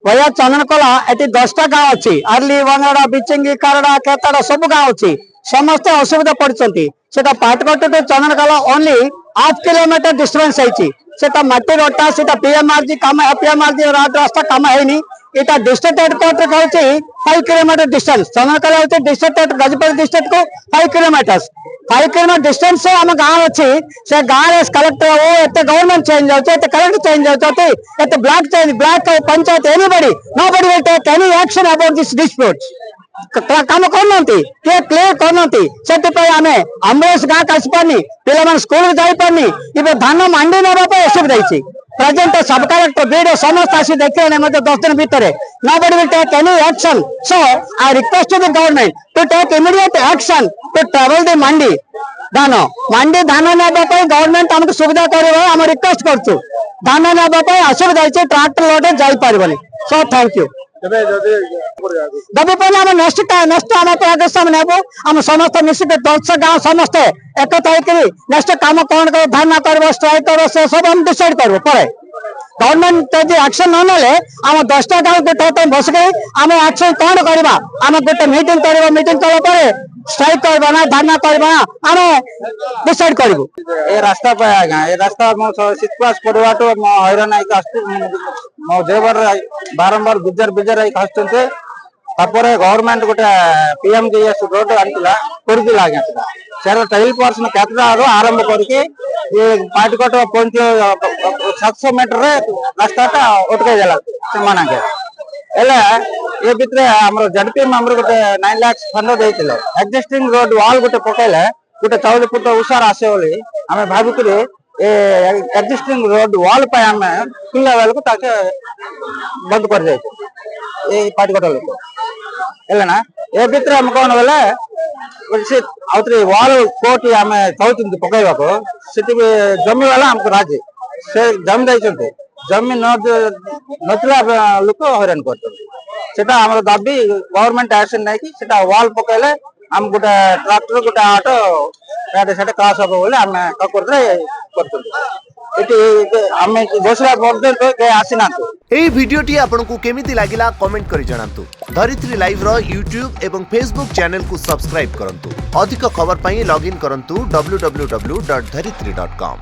भैया चंदनकला ये 10टा गाँव अच्छी आर्ली वंगड़ा बिचिंगी करड़ा केतड़ा सब गाँव अच्छी समस्ते असुविधा पड़ती सेटा पाटकट to Chandankala only half kilometre distance है मट्टी रोटा से पीएमआरजी काम पीएमआरजी रास्ता काम है इटा डिस्ट्रिक्ट हेडक्वार्टर का 5 किलोमीटर डिस्टेंस चंदनकला होती डिस्ट्रिक्ट गजपति डिस्ट्रिक्ट को 5 किलोमीटर डिस्टेंस से आम गाँव अच्छी से गाँव कलेक्टर वो गवर्नमेंट चेंज होते कलेक्टर चेंज होते block change block panchayat anybody nobody will take any action about this disputes काम करना क्लियर करना से आम एम्बुलेंस गाँव आसपारनी पे स्कूल जापारनी इवे धान मंडी नापी असुविधा प्रेजेंट सब कलेक्टर बीडीओ समस्त आसी देखिए 10 दिन भितर nobody will take any action. So I request to the government to take immediate action to travel the mandi धान मंडी धान नापी गवर्नमेंट आमको सुविधा कर रिक्वेस्ट कर धान नापी असुविधा अच्छे tractor Lotay जापारे so thank you दबी पहले आम नेक्स्ट आम प्रोग्रेसन नेबू आम समस्त मिसिक 10 गाँव समस्ते एकता नेक्स्ट कम कौन कर धरना कर स्ट्राइक कर से सब हम डिसाइड कर पर गवर्नमेंट एक्शन न ना आम 10टा गाँव गोटे बस गई आम एक्शन कौन करवा आम गोटे मीटिंग कर मीटिंग कला स्ट्राइक करवा ना धरना करवा आम डिसाइड करूँ ए रास्ता पे आज्ञा ए रास्ता मो 6 क्लास पढ़वाटो मो हैरान आई आस्तु मो देवर बारंबार गुजर बिजर आई आस्तुते तापर गवर्नमेंट गोटे पीएमजीएस रोड आंतला करदिला आज्ञा सेरा ट्रायल पर्सन केतरारो आरंभ करके ये पाटकट पंच 700 मीटर रे रास्ताटा अटकाई देला से माना के एले ये भितर हमर जडपी मेंबर गोटे 9 लाख फंड देइतिले एग्जिस्टिंग रोड वॉल गोटे पकेले गोटे 14 फुट उसार आसे बोली हमें भाबी करे ए एग्जिस्टिंग रोड वॉल पे हमें खुला वाले को ताके बंद कर जाए ए पाटकट लोक एले ना ए भितर हम कोन बोले से आउतरे वॉल कोट हमें चाहते पकड़ा को जमी वाला हमको राजी से जमी दे जमी नचला लोक हैरान कर दाबी गवर्नमेंट एक्शन नहीं कि वॉल पकड़े आम गोटे ट्राक्टर गोटे ऑटो से क्रॉस हम बोले आम एई भिडियोटी आपनकु केमिति लागिला कमेंट करि जणांतु। धरित्री लाइव रो यूट्यूब एवं फेसबुक चैनल को सब्सक्राइब करंतु। अधिक खबर पई लॉगिन करंतु www.dharitri.com।